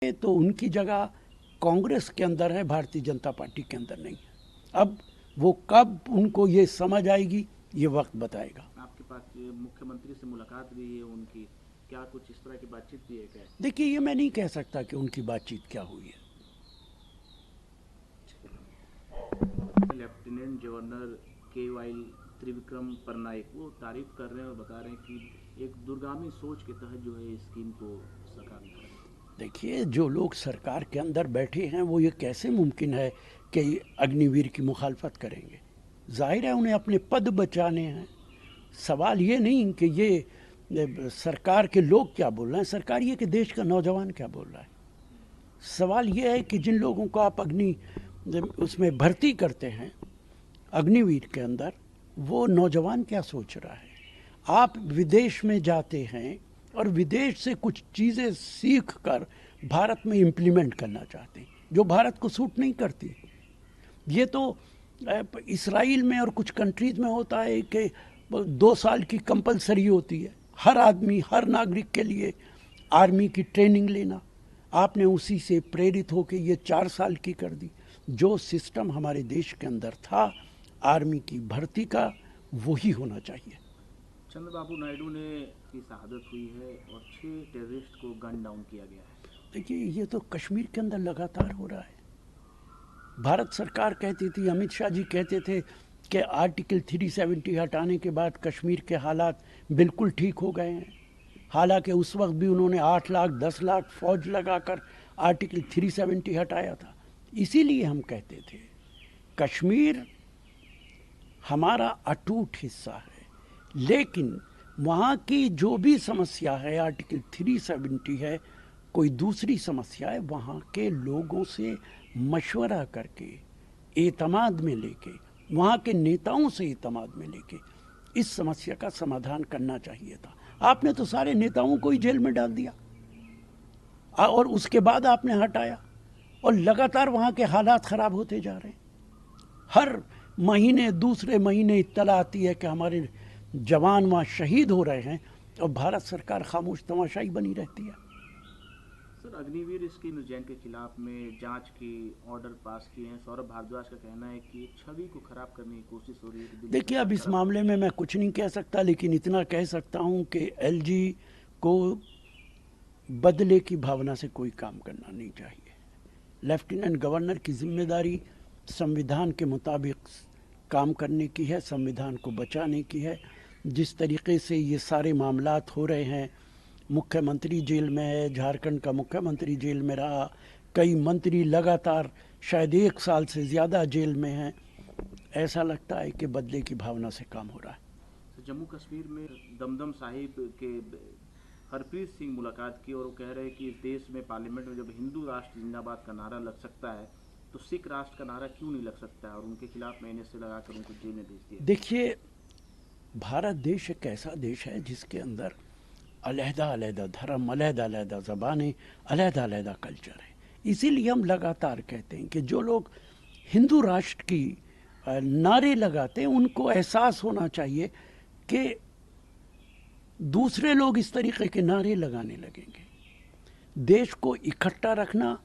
तो उनकी जगह कांग्रेस के अंदर है, भारतीय जनता पार्टी के अंदर नहीं है। अब वो कब उनको ये समझ आएगी, ये वक्त बताएगा। आपके पास मुख्यमंत्री से मुलाकात भी है उनकी, क्या कुछ इस तरह की बातचीत भी है क्या? देखिए, ये मैं नहीं कह सकता कि उनकी बातचीत क्या हुई है। लेफ्टिनेंट गवर्नर के वाई त्रिविक्रम परनाइक वो तारीफ कर रहे हैं और बता रहे हैं कि एक दूरगामी सोच के तहत जो है स्कीम को सरकार ने करें। देखिए, जो लोग सरकार के अंदर बैठे हैं वो ये कैसे मुमकिन है कि अग्निवीर की मुखालफत करेंगे। जाहिर है उन्हें अपने पद बचाने हैं। सवाल ये नहीं कि ये सरकार के लोग क्या बोल रहे हैं, सरकार ये कि देश का नौजवान क्या बोल रहा है। सवाल ये है कि जिन लोगों को आप उसमें भर्ती करते हैं अग्निवीर के अंदर, वो नौजवान क्या सोच रहा है। आप विदेश में जाते हैं और विदेश से कुछ चीज़ें सीख कर भारत में इम्प्लीमेंट करना चाहते हैं जो भारत को सूट नहीं करती। ये तो इसराइल में और कुछ कंट्रीज़ में होता है कि 2 साल की कंपलसरी होती है हर आदमी, हर नागरिक के लिए आर्मी की ट्रेनिंग लेना। आपने उसी से प्रेरित होकर ये 4 साल की कर दी। जो सिस्टम हमारे देश के अंदर था आर्मी की भर्ती का, वही होना चाहिए। चंद्रबाबू नायडू ने की शहादत हुई है और 6 टेररिस्ट को गन डाउन किया गया है। देखिए, ये तो कश्मीर के अंदर लगातार हो रहा है। भारत सरकार कहती थी, अमित शाह जी कहते थे कि आर्टिकल 370 हटाने के बाद कश्मीर के हालात बिल्कुल ठीक हो गए हैं। हालांकि उस वक्त भी उन्होंने 8 लाख 10 लाख फौज लगाकर आर्टिकल 370 हटाया था। इसीलिए हम कहते थे कश्मीर हमारा अटूट हिस्सा है, लेकिन वहाँ की जो भी समस्या है आर्टिकल 370 है, कोई दूसरी समस्या है, वहाँ के लोगों से मशवरा करके एतमाद में लेके, वहाँ के नेताओं से एतमाद में लेके इस समस्या का समाधान करना चाहिए था। आपने तो सारे नेताओं को ही जेल में डाल दिया और उसके बाद आपने हटाया, और लगातार वहाँ के हालात ख़राब होते जा रहे हैं। हर महीने दूसरे महीने इत्तला आती है कि हमारे जवान वहाँ शहीद हो रहे हैं और भारत सरकार खामोश तमाशाई बनी रहती है। सर, अग्निवीर स्कीम उज्जैन के खिलाफ में जांच की ऑर्डर पास किए हैं। सौरभ भारद्वाज का कहना है कि छवि को खराब करने की कोशिश हो रही है। देखिए, अब इस मामले में मैं कुछ नहीं कह सकता, लेकिन इतना कह सकता हूँ कि एलजी को बदले की भावना से कोई काम करना नहीं चाहिए। लेफ्टिनेंट गवर्नर की जिम्मेदारी संविधान के मुताबिक काम करने की है, संविधान को बचाने की है। जिस तरीके से ये सारे मामलात हो रहे हैं, मुख्यमंत्री जेल में है, झारखंड का मुख्यमंत्री जेल में रहा, कई मंत्री लगातार शायद 1 साल से ज़्यादा जेल में हैं, ऐसा लगता है कि बदले की भावना से काम हो रहा है। जम्मू कश्मीर में दमदम साहिब के हरप्रीत सिंह मुलाकात की और वो कह रहे हैं कि इस देश में पार्लियामेंट में जब हिंदू राष्ट्र जिंदाबाद का नारा लग सकता है तो सिख राष्ट्र का नारा क्यों नहीं लग सकता है, और उनके खिलाफ एनएसए लगाकर उनको जेल में भेज दिया। देखिए, भारत देश एक ऐसा देश है जिसके अंदर अलग-अलग धर्म, अलग-अलग ज़बानें, अलग-अलग कल्चर है। इसीलिए हम लगातार कहते हैं कि जो लोग हिंदू राष्ट्र की नारे लगाते हैं उनको एहसास होना चाहिए कि दूसरे लोग इस तरीके के नारे लगाने लगेंगे। देश को इकट्ठा रखना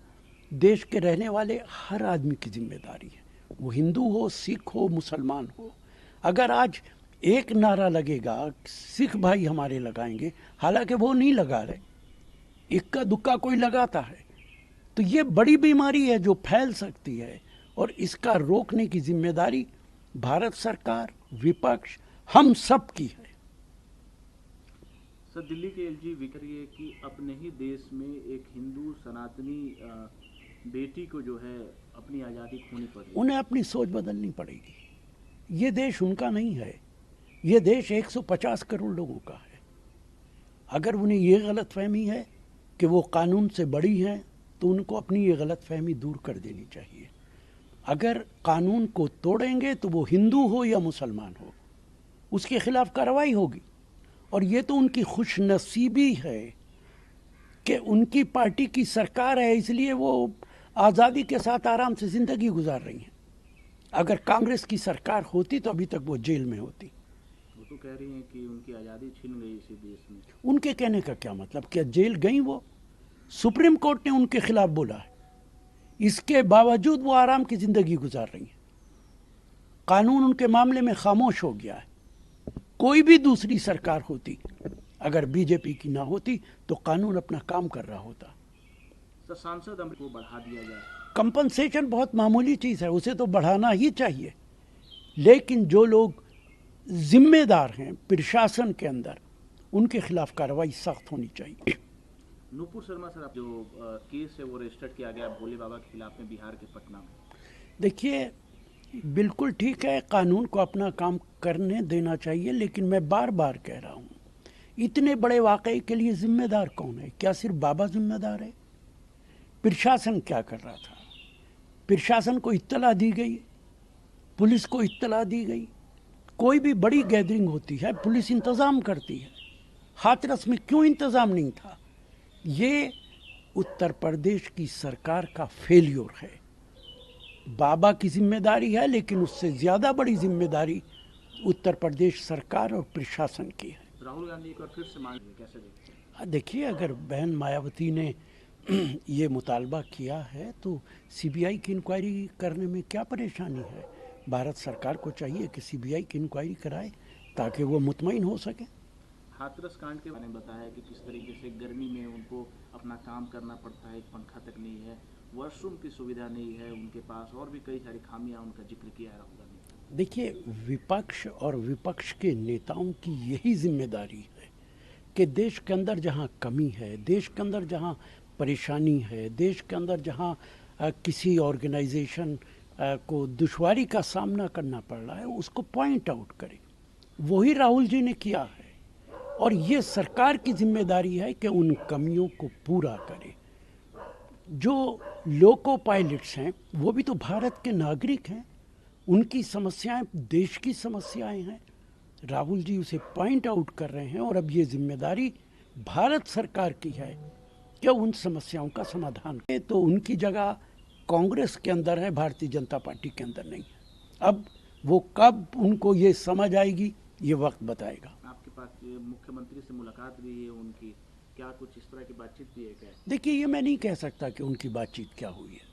देश के रहने वाले हर आदमी की जिम्मेदारी है, वो हिंदू हो, सिख हो, मुसलमान हो। अगर आज एक नारा लगेगा, सिख भाई हमारे लगाएंगे, हालांकि वो नहीं लगा रहे, इक्का दुक्का कोई लगाता है, तो ये बड़ी बीमारी है जो फैल सकती है, और इसका रोकने की जिम्मेदारी भारत सरकार, विपक्ष, हम सब की है। सर, दिल्ली के एलजी विकर ये कि अपने ही देश में एक हिंदू सनातनी बेटी को जो है अपनी आज़ादी खोनी पड़ रही है। उन्हें अपनी सोच बदलनी पड़ेगी। ये देश उनका नहीं है, ये देश 150 करोड़ लोगों का है। अगर उन्हें ये गलत फहमी है कि वो कानून से बड़ी हैं, तो उनको अपनी ये गलत फहमी दूर कर देनी चाहिए। अगर कानून को तोड़ेंगे तो वो हिंदू हो या मुसलमान हो, उसके खिलाफ कार्रवाई होगी। और ये तो उनकी खुशनसीबी है कि उनकी पार्टी की सरकार है, इसलिए वो आज़ादी के साथ आराम से ज़िंदगी गुजार रही हैं। अगर कांग्रेस की सरकार होती तो अभी तक वो जेल में होती। वो तो कह रही हैं कि उनकी आज़ादी छीन गई इसी देश में। उनके कहने का क्या मतलब, क्या जेल गई वो? सुप्रीम कोर्ट ने उनके खिलाफ बोला है, इसके बावजूद वो आराम की जिंदगी गुजार रही हैं। कानून उनके मामले में खामोश हो गया है। कोई भी दूसरी सरकार होती, अगर बीजेपी की ना होती, तो कानून अपना काम कर रहा होता। सर, सांसद अमृत को बढ़ा दिया जाए। कंपनसेशन बहुत मामूली चीज है, उसे तो बढ़ाना ही चाहिए, लेकिन जो लोग जिम्मेदार हैं प्रशासन के अंदर, उनके खिलाफ कार्रवाई सख्त होनी चाहिए। नूपुर शर्मा सर, जो केस है वो रजिस्टर्ड किया गया भोले बाबा के खिलाफ में बिहार के पटना में। देखिए, बिल्कुल ठीक है, कानून को अपना काम करने देना चाहिए, लेकिन मैं बार बार कह रहा हूँ, इतने बड़े वाकये के लिए जिम्मेदार कौन है? क्या सिर्फ बाबा जिम्मेदार है? प्रशासन क्या कर रहा था? प्रशासन को इत्तला दी गई, पुलिस को इत्तला दी गई। कोई भी बड़ी गैदरिंग होती है, पुलिस इंतज़ाम करती है। हाथरस में क्यों इंतज़ाम नहीं था? ये उत्तर प्रदेश की सरकार का फेल्योर है। बाबा की जिम्मेदारी है, लेकिन उससे ज़्यादा बड़ी जिम्मेदारी उत्तर प्रदेश सरकार और प्रशासन की है। राहुल गांधी एक बार फिर से मांग कैसे देखते हैं? देखिए, अगर बहन मायावती ने ये मुतालबा किया है तो सीबीआई की इंक्वायरी करने में क्या परेशानी है? भारत सरकार को चाहिए कि सीबीआई की इंक्वायरी कराए ताकि वो मुतमईन हो सके। हाथरस कांड के बारे में बताया कि किस तरीके से गर्मी में उनको अपना काम करना पड़ता है, एक पंखा तक नहीं है, वॉशरूम की सुविधा नहीं है उनके पास, और भी कई सारी खामियां उनका जिक्र किया है राहुल गांधी। देखिए, विपक्ष और विपक्ष के नेताओं की यही जिम्मेदारी है कि देश के अंदर जहाँ कमी है, देश के अंदर जहाँ परेशानी है, देश के अंदर जहाँ किसी ऑर्गेनाइजेशन को दुश्वारी का सामना करना पड़ रहा है, उसको पॉइंट आउट करें। वही राहुल जी ने किया है, और ये सरकार की जिम्मेदारी है कि उन कमियों को पूरा करे। जो लोको पायलट्स हैं वो भी तो भारत के नागरिक हैं, उनकी समस्याएं देश की समस्याएं हैं। राहुल जी उसे पॉइंट आउट कर रहे हैं, और अब ये जिम्मेदारी भारत सरकार की है कि उन समस्याओं का समाधान करे। तो उनकी जगह कांग्रेस के अंदर है, भारतीय जनता पार्टी के अंदर नहीं है। अब वो कब उनको ये समझ आएगी, ये वक्त बताएगा। आपके पास मुख्यमंत्री से मुलाकात भी है उनकी, क्या कुछ इस तरह की बातचीत भी है क्या? देखिए, ये मैं नहीं कह सकता कि उनकी बातचीत क्या हुई है।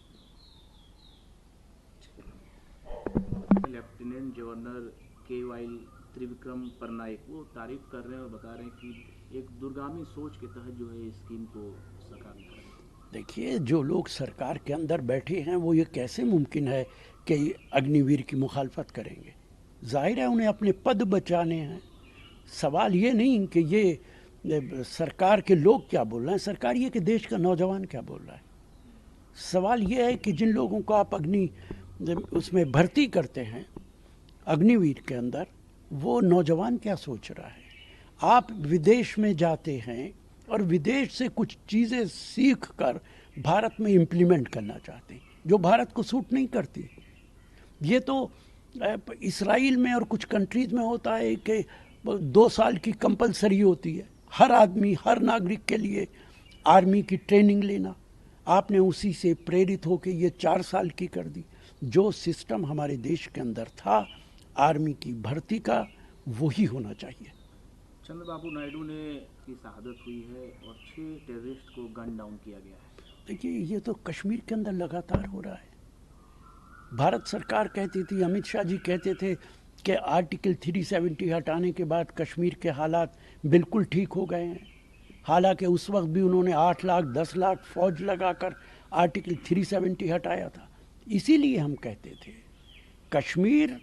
Lieutenant governor K Y. Trivikram Parnaik वो तारीफ कर रहे हैं और बता रहे हैं कि एक दूरगामी सोच के तहत जो है इस स्कीम को सरकार ने करें। देखिए, जो लोग सरकार के अंदर बैठे हैं वो ये कैसे मुमकिन है कि अग्निवीर की मुखालफत करेंगे? जाहिर है उन्हें अपने पद बचाने हैं। सवाल ये नहीं कि ये सरकार के लोग क्या बोल रहे हैं, सरकार ये कि देश का नौजवान क्या बोल रहा है। सवाल ये है कि जिन लोगों को आप उसमें भर्ती करते हैं अग्निवीर के अंदर, वो नौजवान क्या सोच रहा है। आप विदेश में जाते हैं और विदेश से कुछ चीज़ें सीख कर भारत में इम्प्लीमेंट करना चाहते हैं जो भारत को सूट नहीं करती। ये तो इसराइल में और कुछ कंट्रीज़ में होता है कि 2 साल की कंपलसरी होती है हर आदमी, हर नागरिक के लिए आर्मी की ट्रेनिंग लेना। आपने उसी से प्रेरित होकर ये 4 साल की कर दी। जो सिस्टम हमारे देश के अंदर था आर्मी की भर्ती का, वही होना चाहिए। चंद्रबाबू नायडू ने की शहादत हुई है और 6 टेररिस्ट को गन डाउन किया गया है। देखिए, ये तो कश्मीर के अंदर लगातार हो रहा है। भारत सरकार कहती थी, अमित शाह जी कहते थे कि आर्टिकल 370 हटाने के बाद कश्मीर के हालात बिल्कुल ठीक हो गए हैं। हालांकि उस वक्त भी उन्होंने 8 लाख 10 लाख फौज लगाकर आर्टिकल 370 हटाया था। इसीलिए हम कहते थे कश्मीर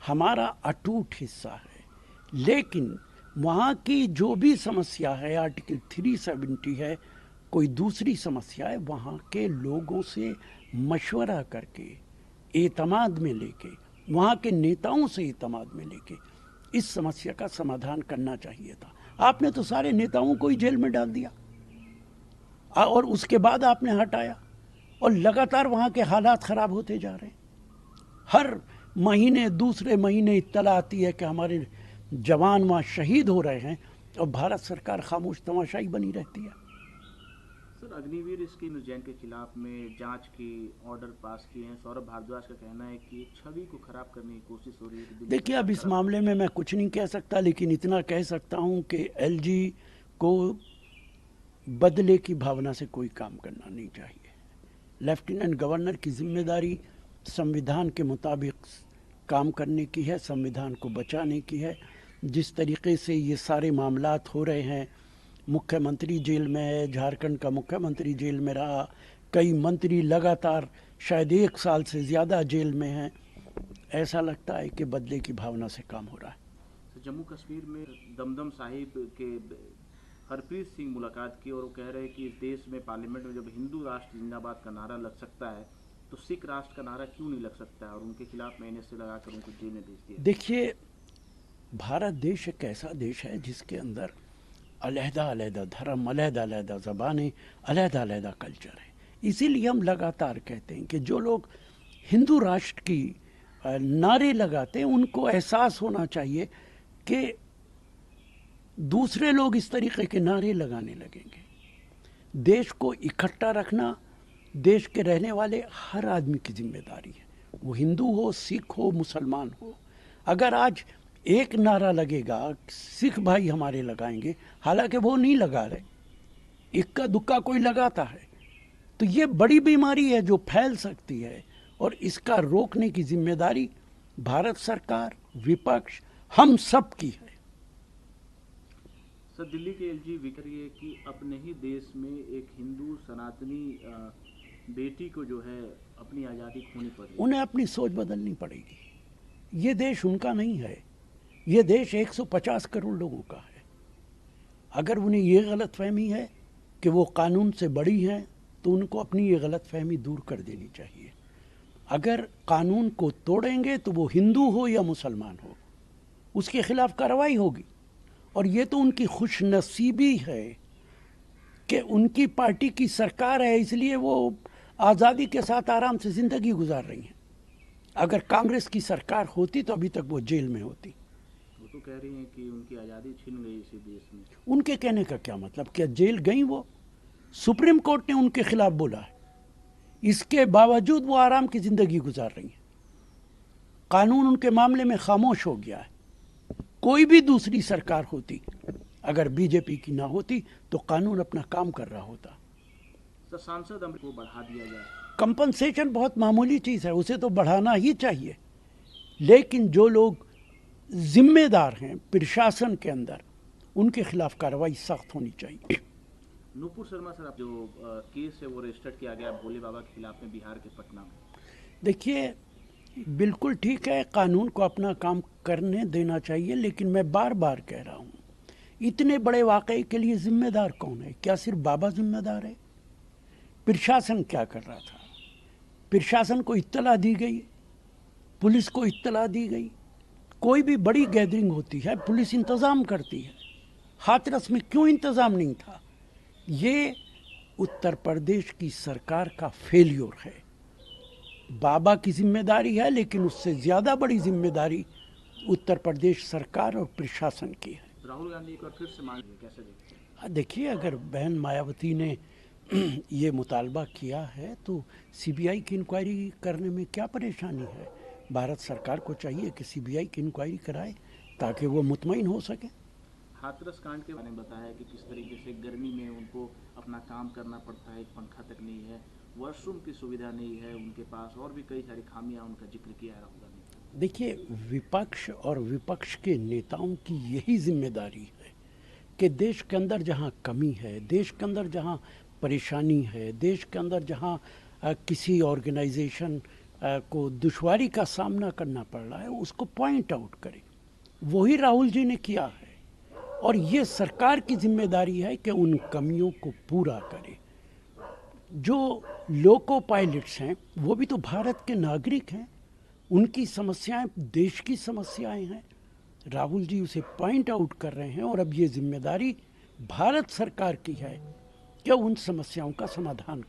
हमारा अटूट हिस्सा है, लेकिन वहाँ की जो भी समस्या है आर्टिकल 370 है, कोई दूसरी समस्या है, वहाँ के लोगों से मशवरा करके, एतमाद में लेके, वहाँ के नेताओं से एतमाद में लेके इस समस्या का समाधान करना चाहिए था। आपने तो सारे नेताओं को ही जेल में डाल दिया और उसके बाद आपने हटाया, और लगातार वहाँ के हालात ख़राब होते जा रहे हैं। हर महीने दूसरे महीने इत्तला आती है कि हमारे जवान वहाँ शहीद हो रहे हैं, और भारत सरकार खामोश तमाशाई बनी रहती है। सर, अग्निवीर स्कीम उज्जैन के खिलाफ में जांच की ऑर्डर पास किए हैं। सौरभ भारद्वाज का कहना है कि छवि को खराब करने की कोशिश हो रही है। देखिए, अब इस मामले में मैं कुछ नहीं कह सकता, लेकिन इतना कह सकता हूँ कि एलजी को बदले की भावना से कोई काम करना नहीं चाहिए। लेफ्टिनेंट गवर्नर की जिम्मेदारी संविधान के मुताबिक काम करने की है, संविधान को बचाने की है। जिस तरीके से ये सारे मामलात हो रहे हैं, मुख्यमंत्री जेल में है, झारखंड का मुख्यमंत्री जेल में रहा, कई मंत्री लगातार शायद 1 साल से ज़्यादा जेल में हैं, ऐसा लगता है कि बदले की भावना से काम हो रहा है। जम्मू कश्मीर में दमदम साहिब के हरप्रीत सिंह मुलाकात की और वो कह रहे हैं कि इस देश में पार्लियामेंट में जब हिंदू राष्ट्र जिंदाबाद का नारा लग सकता है तो सिख राष्ट्र का नारा क्यों नहीं लग सकता है, और उनके खिलाफ एनएसए लगाकर उनको जेल में भेज दिया। देखिए, भारत देश एक ऐसा देश है जिसके अंदर अलहदा-अलहदा धर्म, अलहदा-अलहदा ज़बानें, अलहदा-अलहदा कल्चर है। इसीलिए हम लगातार कहते हैं कि जो लोग हिंदू राष्ट्र की नारे लगाते हैं, उनको एहसास होना चाहिए कि दूसरे लोग इस तरीके के नारे लगाने लगेंगे। देश को इकट्ठा रखना देश के रहने वाले हर आदमी की जिम्मेदारी है, वो हिंदू हो, सिख हो, मुसलमान हो। अगर आज एक नारा लगेगा, सिख भाई हमारे लगाएंगे, हालांकि वो नहीं लगा रहे, इक्का दुक्का कोई लगाता है, तो ये बड़ी बीमारी है जो फैल सकती है, और इसका रोकने की जिम्मेदारी भारत सरकार, विपक्ष, हम सब की है। सर, दिल्ली के एलजी विकर ये कि अपने ही देश में एक हिंदू सनातनी बेटी को जो है अपनी आज़ादी खोनी पड़ी, उन्हें अपनी सोच बदलनी पड़ेगी। ये देश उनका नहीं है, ये देश 150 करोड़ लोगों का है। अगर उन्हें ये गलतफहमी है कि वो कानून से बड़ी हैं, तो उनको अपनी ये गलतफहमी दूर कर देनी चाहिए। अगर कानून को तोड़ेंगे तो वो हिंदू हो या मुसलमान हो, उसके खिलाफ कार्रवाई होगी। और ये तो उनकी खुशनसीबी है कि उनकी पार्टी की सरकार है, इसलिए वो आज़ादी के साथ आराम से ज़िंदगी गुजार रही हैं। अगर कांग्रेस की सरकार होती तो अभी तक वो जेल में होती। वो तो कह रही हैं कि उनकी आज़ादी छीन गई इसी देश में। उनके कहने का क्या मतलब, क्या जेल गई वो? सुप्रीम कोर्ट ने उनके खिलाफ बोला है, इसके बावजूद वो आराम की ज़िंदगी गुजार रही हैं। कानून उनके मामले में खामोश हो गया है। कोई भी दूसरी सरकार होती, अगर बीजेपी की ना होती, तो कानून अपना काम कर रहा होता। सर, सांसद अमर को बढ़ा दिया जाए। कंपनसेशन बहुत मामूली चीज़ है, उसे तो बढ़ाना ही चाहिए, लेकिन जो लोग जिम्मेदार हैं प्रशासन के अंदर, उनके खिलाफ कार्रवाई सख्त होनी चाहिए। नूपुर शर्मा सर, जो केस है वो रजिस्टर्ड किया गया भोले बाबा के खिलाफ में बिहार के पटना में। देखिए, बिल्कुल ठीक है, कानून को अपना काम करने देना चाहिए, लेकिन मैं बार बार कह रहा हूँ, इतने बड़े वाक़ये के लिए जिम्मेदार कौन है? क्या सिर्फ बाबा जिम्मेदार है? प्रशासन क्या कर रहा था? प्रशासन को इत्तला दी गई, पुलिस को इत्तला दी गई। कोई भी बड़ी गैदरिंग होती है, पुलिस इंतज़ाम करती है, हाथरस में क्यों इंतज़ाम नहीं था? ये उत्तर प्रदेश की सरकार का फेल्योर है। बाबा की जिम्मेदारी है, लेकिन उससे ज़्यादा बड़ी जिम्मेदारी उत्तर प्रदेश सरकार और प्रशासन की है। राहुल गांधी एक बार फिर से मांग कैसे देखते हैं? देखिए, अगर बहन मायावती ने ये मुतालबा किया है तो सीबीआई की इंक्वायरी करने में क्या परेशानी है? भारत सरकार को चाहिए कि सीबीआई की इंक्वायरी कराए ताकि वो मुतमईन हो सके। हाथरस कांड के बारे में बताया कि किस तरीके से गर्मी में उनको अपना काम करना पड़ता है, एक पंखा तक नहीं है, वॉशरूम की सुविधा नहीं है उनके पास, और भी कई सारी खामियां उनका जिक्र किया है राहुल गांधी। देखिए, विपक्ष और विपक्ष के नेताओं की यही जिम्मेदारी है कि देश के अंदर जहाँ कमी है, देश के अंदर जहाँ परेशानी है, देश के अंदर जहाँ किसी ऑर्गेनाइजेशन को दुश्वारी का सामना करना पड़ रहा है, उसको पॉइंट आउट करे। वही राहुल जी ने किया है, और ये सरकार की जिम्मेदारी है कि उन कमियों को पूरा करे। जो लोको पायलट्स हैं, वो भी तो भारत के नागरिक हैं, उनकी समस्याएं देश की समस्याएं हैं। राहुल जी उसे पॉइंट आउट कर रहे हैं, और अब ये जिम्मेदारी भारत सरकार की है कि उन समस्याओं का समाधान